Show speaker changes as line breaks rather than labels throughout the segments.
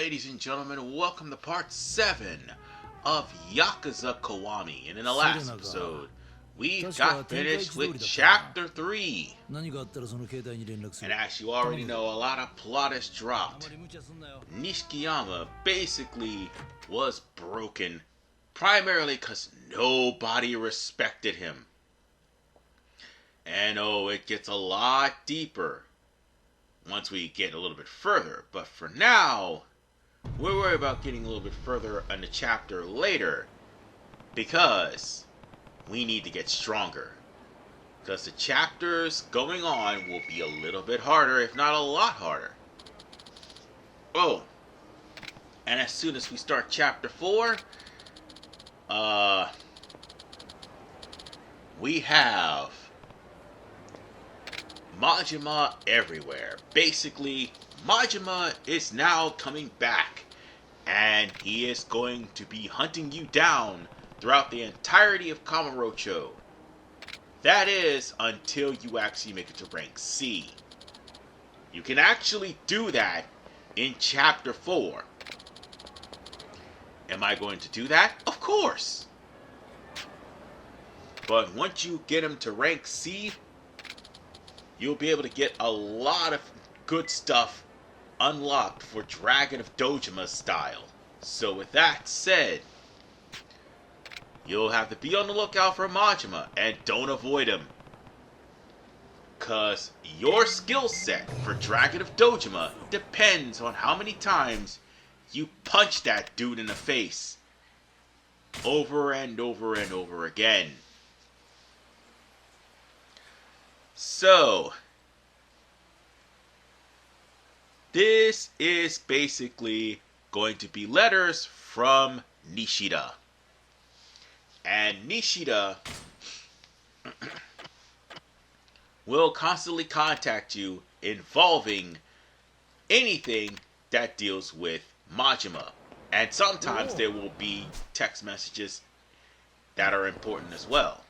ladies and gentlemen, welcome to part 7 of Yakuza Kiwami. And in the last episode, we got finished with chapter 3. And as you already know, a lot of plot has dropped. Nishikiyama basically was broken, primarily because nobody respected him. And it gets a lot deeper once we get a little bit further. But for now, we'll worry about getting a little bit further in the chapter later, because we need to get stronger. Because the chapters going on will be a little bit harder, if not a lot harder. Oh, and as soon as we start chapter 4, we have Majima everywhere. Basically, Majima is now coming back, and he is going to be hunting you down throughout the entirety of Kamurocho. That is, until you actually make it to rank C. You can actually do that in chapter 4. Am I going to do that? Of course! But once you get him to rank C, you'll be able to get a lot of good stuff unlocked for Dragon of Dojima style. So with that said, you'll have to be on the lookout for Majima and don't avoid him. Cause your skill set for Dragon of Dojima depends on how many times you punch that dude in the face. Over and over and over again. So, this is basically going to be letters from Nishida. And Nishida will constantly contact you involving anything that deals with Majima. And sometimes there will be text messages that are important as well.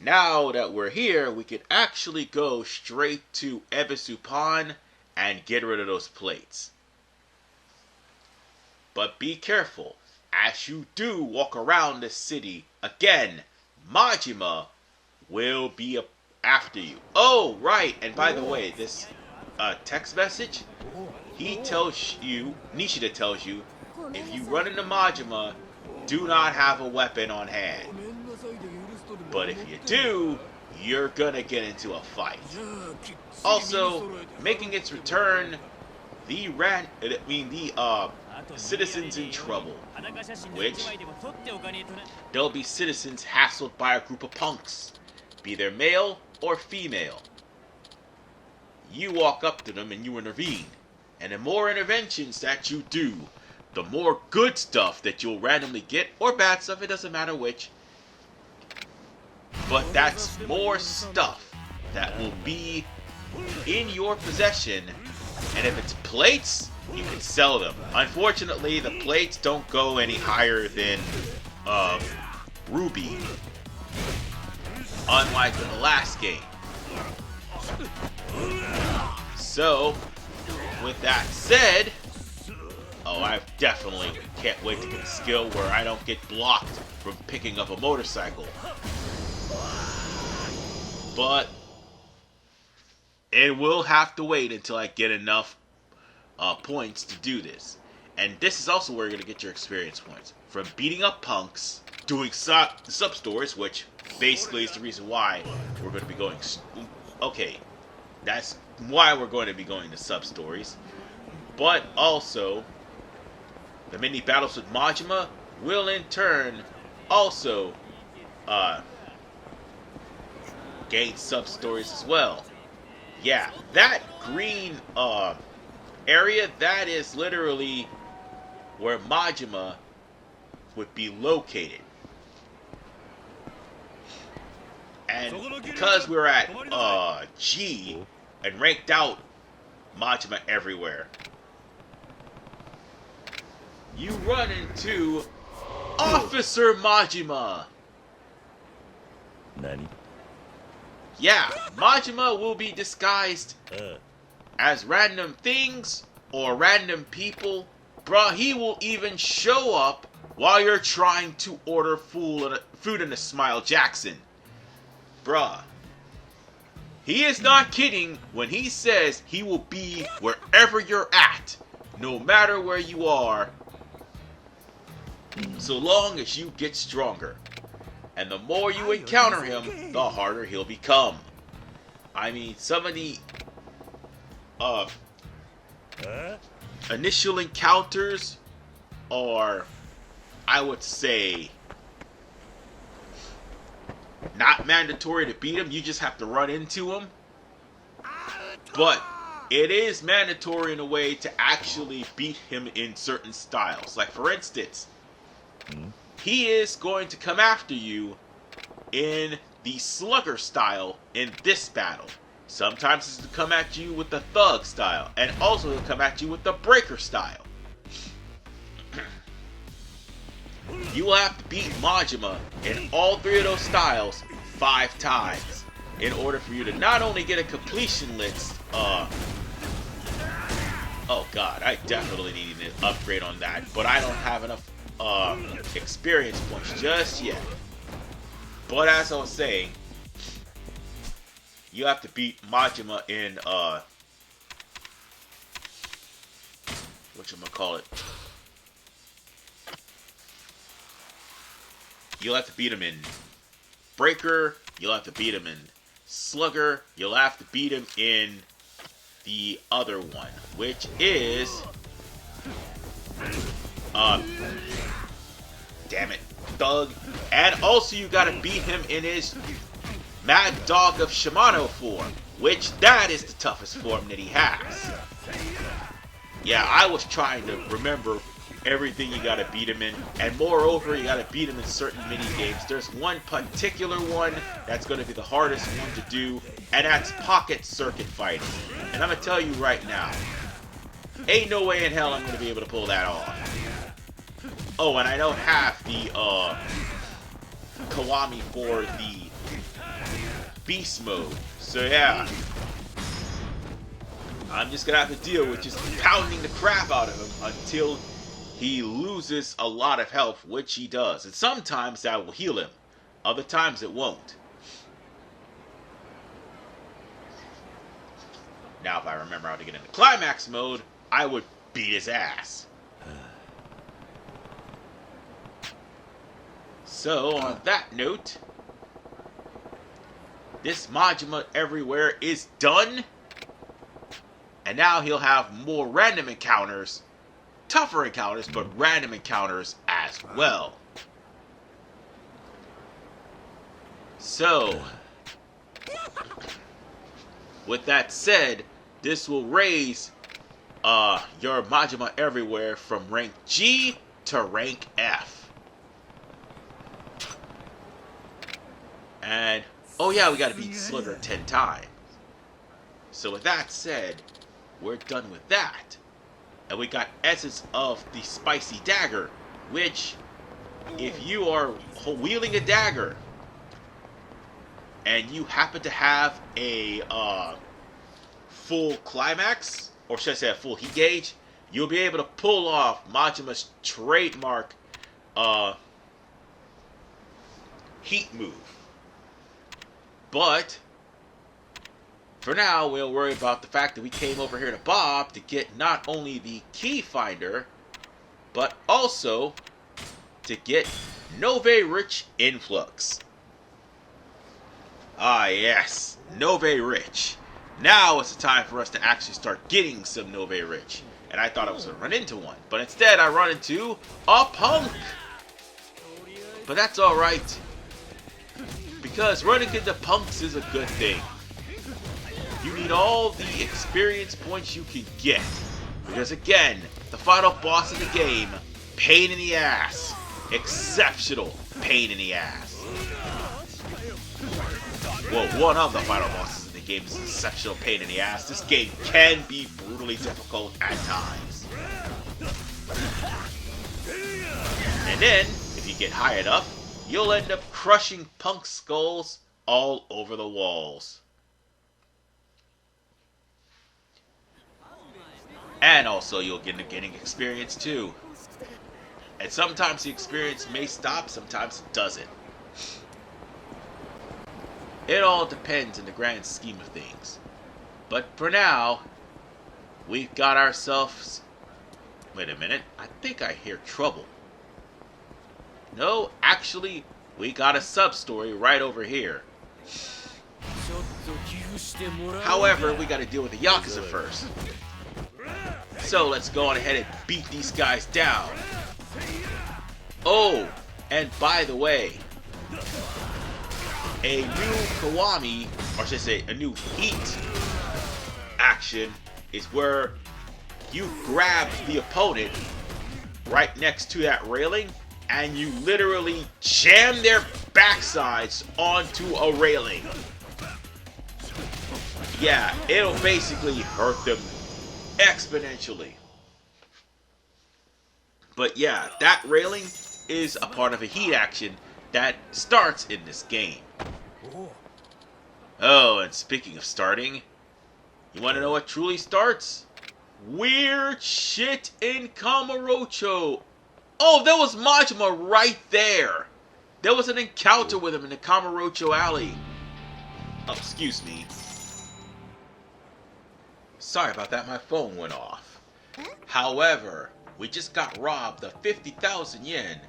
Now that we're here, we can actually go straight to Ebisu Pond and get rid of those plates. But be careful, as you do walk around the city, again, Majima will be after you. Oh, right, and by the way, this text message, he tells you, Nishida tells you, if you run into Majima, do not have a weapon on hand. But if you do, you're gonna get into a fight. Also, making its return, the citizens in trouble, which there'll be citizens hassled by a group of punks, be they male or female. You walk up to them and you intervene, and the more interventions that you do, the more good stuff that you'll randomly get, or bad stuff, it doesn't matter which. But that's more stuff that will be in your possession, and if it's plates, you can sell them. Unfortunately, the plates don't go any higher than Ruby, unlike in the last game. So, with that said, I definitely can't wait to get a skill where I don't get blocked from picking up a motorcycle. But it will have to wait until I get enough points to do this. And this is also where you're going to get your experience points. From beating up punks, doing Substories, which basically is the reason why we're going to be going... Okay, that's why we're going to be going to Substories. But also, the mini battles with Majima will in turn also gain Substories as well. Yeah, that green area, that is literally where Majima would be located. And because we're at G and ranked out Majima everywhere, you run into Officer Majima.
Nani?
Yeah, Majima will be disguised as random things or random people, bruh, he will even show up while you're trying to order food in a Smile Jackson. Bruh. He is not kidding when he says he will be wherever you're at, no matter where you are, so long as you get stronger. And the more you encounter him, the harder he'll become. I mean, some of the initial encounters are, I would say, not mandatory to beat him. You just have to run into him. But it is mandatory in a way to actually beat him in certain styles. Like, for instance, he is going to come after you in the slugger style in this battle. Sometimes he's going to come at you with the thug style, and also he'll come at you with the breaker style. You will have to beat Majima in all three of those styles 5 times in order for you to not only get a completion list. Oh god, I definitely need an upgrade on that, but I don't have enough experience points just yet. But as I was saying, you have to beat Majima in whatchamacallit. You'll have to beat him in Breaker, you'll have to beat him in Slugger, you'll have to beat him in the other one, which is damn it, Thug. And also you gotta beat him in his Mad Dog of Shimano form, which that is the toughest form that he has. Yeah, I was trying to remember everything you gotta beat him in, and moreover, you gotta beat him in certain mini games. There's one particular one that's gonna be the hardest one to do, and that's Pocket Circuit Fighting. And I'm gonna tell you right now, ain't no way in hell I'm gonna be able to pull that off. Oh, and I don't have the Kiwami for the Beast mode, so yeah. I'm just gonna have to deal with just pounding the crap out of him until he loses a lot of health, which he does. And sometimes that will heal him. Other times it won't. Now, if I remember how to get into climax mode, I would beat his ass. So, on that note, this Majima Everywhere is done. And now he'll have more random encounters. Tougher encounters, but random encounters as well. So, with that said, this will raise your Majima Everywhere from rank G to rank F. And, oh yeah, we gotta beat Slugger 10 times. So with that said, we're done with that. And we got Essence of the Spicy Dagger, which, if you are wielding a dagger, and you happen to have a full climax, or should I say a full heat gauge, you'll be able to pull off Majima's trademark heat move. But for now, we'll worry about the fact that we came over here to Bob to get not only the key finder, but also to get Nove Rich Influx. Ah yes, Nove Rich. Now it's the time for us to actually start getting some Nove Rich. And I thought I was going to run into one, but instead I run into a punk. But that's alright, because running into punks is a good thing. You need all the experience points you can get. Because again, the final boss of the game, pain in the ass. Exceptional pain in the ass. Well, one of the final bosses of the game is exceptional pain in the ass. This game can be brutally difficult at times. And then, if you get high enough, you'll end up crushing punk skulls all over the walls. And also you'll get getting experience too. And sometimes the experience may stop, sometimes it doesn't. It all depends in the grand scheme of things. But for now, we've got ourselves... Wait a minute, I think I hear trouble. No, actually, we got a sub-story right over here. However, we gotta deal with the Yakuza first. So let's go on ahead and beat these guys down. Oh, and by the way, a new Kiwami, or should I say a new Heat action, is where you grab the opponent right next to that railing and you literally jam their backsides onto a railing. Yeah, it'll basically hurt them exponentially. But yeah, that railing is a part of a heat action that starts in this game. Oh, and speaking of starting, you want to know what truly starts? Weird shit in Kamurocho. Oh, there was Majima right there. There was an encounter with him in the Kamurocho alley. Oh, excuse me. Sorry about that, my phone went off. However, we just got robbed of 50,000 yen,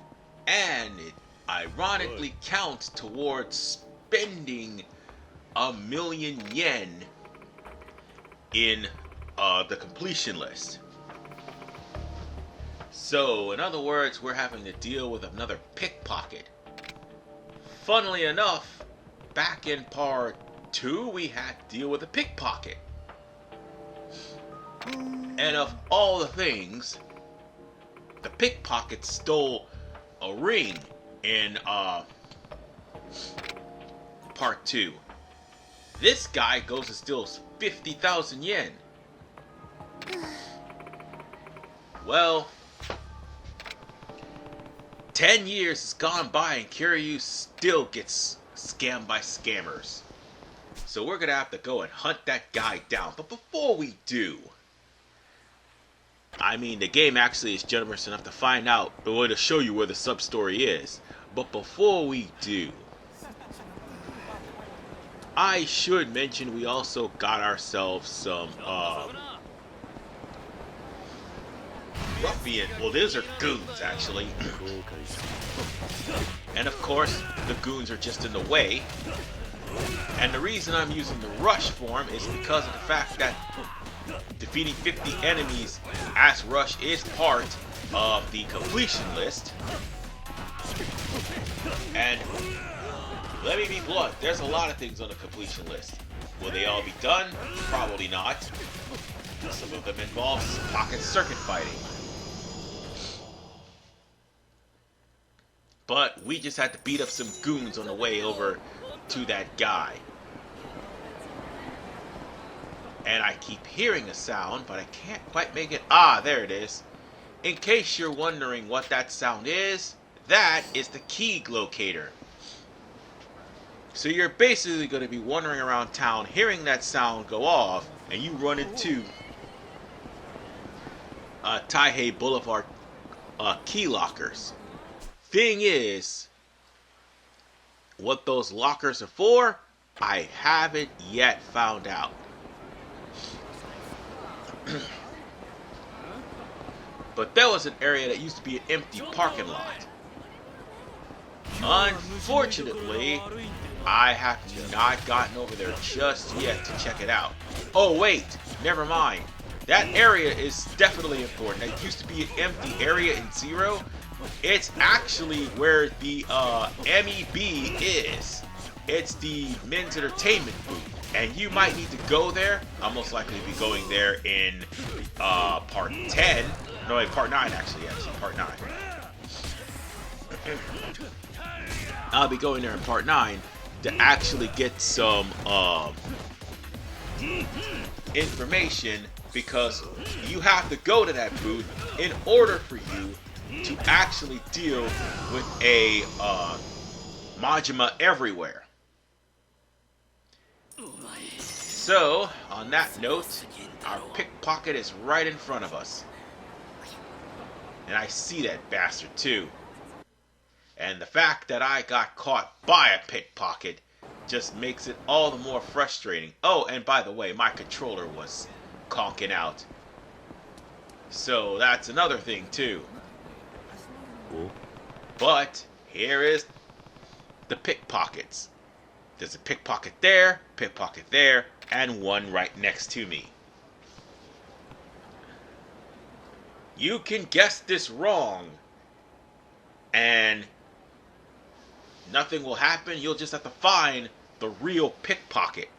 and it ironically counts towards spending 1,000,000 yen in the completion list. So, in other words, we're having to deal with another pickpocket. Funnily enough, back in part 2, we had to deal with a pickpocket. And of all the things, the pickpocket stole a ring in part 2. This guy goes and steals 50,000 yen. Well, 10 years has gone by and Kiryu still gets scammed by scammers. So we're gonna have to go and hunt that guy down. But before we do, I mean, the game actually is generous enough to find out, or to show you where the sub-story is. But before we do, I should mention we also got ourselves some, ruffian, well, those are goons, actually. And of course, the goons are just in the way. And the reason I'm using the rush form is because of the fact that defeating 50 enemies as rush is part of the completion list. And let me be blunt, there's a lot of things on the completion list. Will they all be done? Probably not. Some of them involve pocket circuit fighting. But we just had to beat up some goons on the way over to that guy. And I keep hearing a sound, but I can't quite make it. Ah, there it is. In case you're wondering what that sound is, that is the key locator. So you're basically going to be wandering around town, hearing that sound go off, and you run into Taihei Boulevard key lockers. Thing is, what those lockers are for, I haven't yet found out. But there was an area that used to be an empty parking lot. Unfortunately, I have not gotten over there just yet to check it out. Oh wait, never mind. That area is definitely important. That used to be an empty area in Zero. It's actually where the MEB is. It's the men's entertainment booth. And you might need to go there. I'll most likely be going there in part 10. No, wait, part 9 actually, part 9. I'll be going there in part 9 to actually get some information, because you have to go to that booth in order for you to actually deal with a Majima everywhere. So, on that note, our pickpocket is right in front of us. And I see that bastard too. And the fact that I got caught by a pickpocket just makes it all the more frustrating. Oh, and by the way, my controller was conking out. So that's another thing too.
Cool.
But here is the pickpockets. There's a pickpocket there, and one right next to me. You can guess this wrong, and nothing will happen. You'll just have to find the real pickpocket.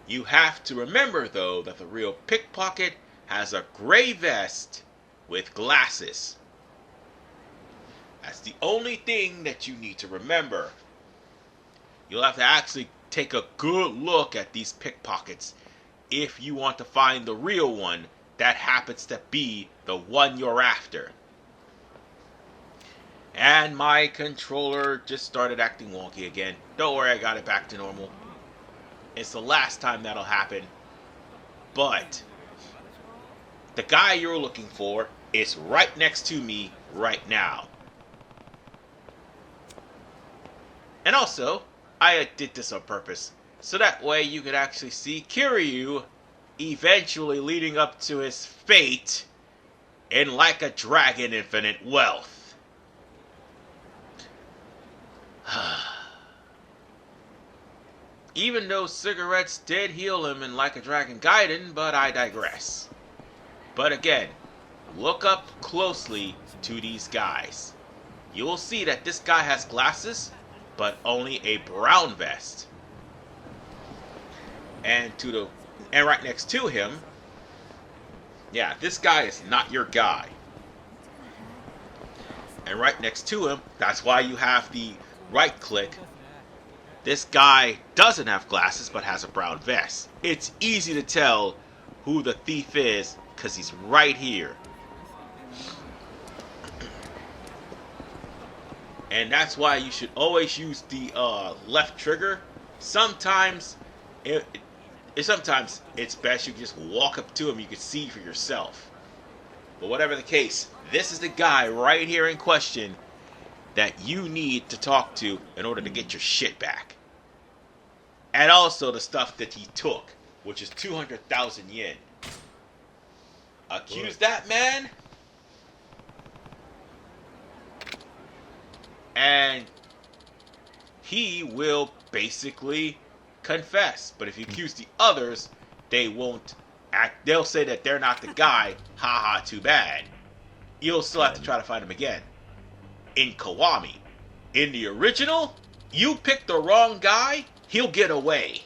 You have to remember, though, that the real pickpocket has a gray vest with glasses. That's the only thing that you need to remember. You'll have to actually take a good look at these pickpockets if you want to find the real one that happens to be the one you're after. And my controller just started acting wonky again. Don't worry, I got it back to normal. It's the last time that'll happen. But the guy you're looking for is right next to me right now. And also, I did this on purpose, so that way you could actually see Kiryu eventually leading up to his fate in Like a Dragon Infinite Wealth. Even though cigarettes did heal him in Like a Dragon Gaiden, but I digress. But again, look up closely to these guys. You will see that this guy has glasses, but only a brown vest. And right next to him, yeah, this guy is not your guy. And right next to him, that's why you have the right click. This guy doesn't have glasses, but has a brown vest. It's easy to tell who the thief is, because he's right here. And that's why you should always use the left trigger. Sometimes it's best you can just walk up to him. You can see for yourself. But whatever the case, this is the guy right here in question that you need to talk to in order to get your shit back. And also the stuff that he took, which is 200,000 yen. Accuse that man, and he will basically confess. But if you accuse the others, they won't act. They'll say that they're not the guy. Haha, too bad. You'll still have to try to find him again. In Kiwami, in the original, you pick the wrong guy, he'll get away.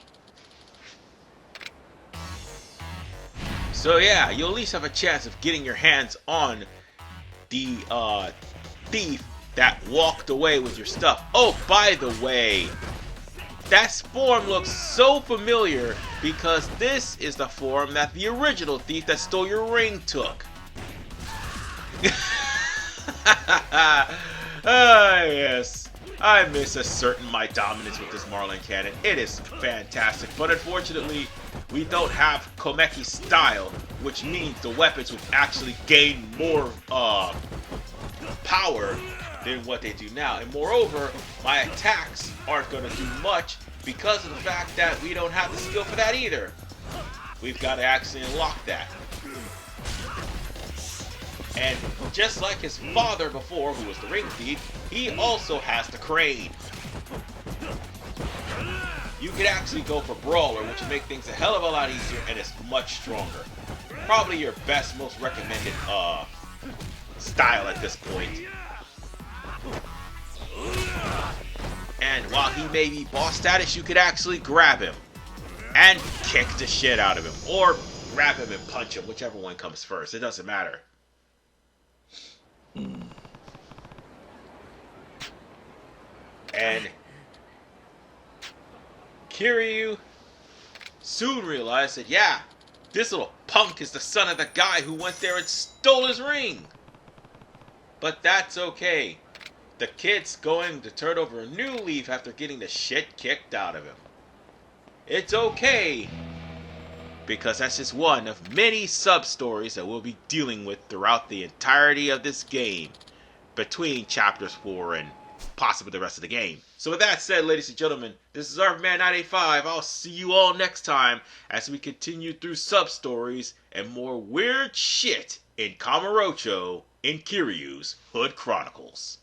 So yeah, you'll at least have a chance of getting your hands on the thief that walked away with your stuff. Oh, by the way, that form looks so familiar because this is the form that the original thief that stole your ring took. Ah, yes. I miss asserting my dominance with this Marlin cannon. It is fantastic, but unfortunately, we don't have Komeki style, which means the weapons would actually gain more power than what they do now. And moreover, my attacks aren't going to do much because of the fact that we don't have the skill for that either. We've got to actually unlock that. And just like his father before, who was the ring thief, he also has the crane. You could actually go for Brawler, which would make things a hell of a lot easier, and it's much stronger. Probably your best, most recommended style at this point. And while he may be boss status, you could actually grab him and kick the shit out of him, or grab him and punch him, whichever one comes first. It doesn't matter. And Kiryu soon realized that, yeah, this little punk is the son of the guy who went there and stole his ring. But that's okay. The kid's going to turn over a new leaf after getting the shit kicked out of him. It's okay, because that's just one of many sub-stories that we'll be dealing with throughout the entirety of this game, between chapters 4 and possibly the rest of the game. So with that said, ladies and gentlemen, this is Earthman985. I'll see you all next time as we continue through sub-stories and more weird shit in Kamurocho in Kiryu's Hood Chronicles.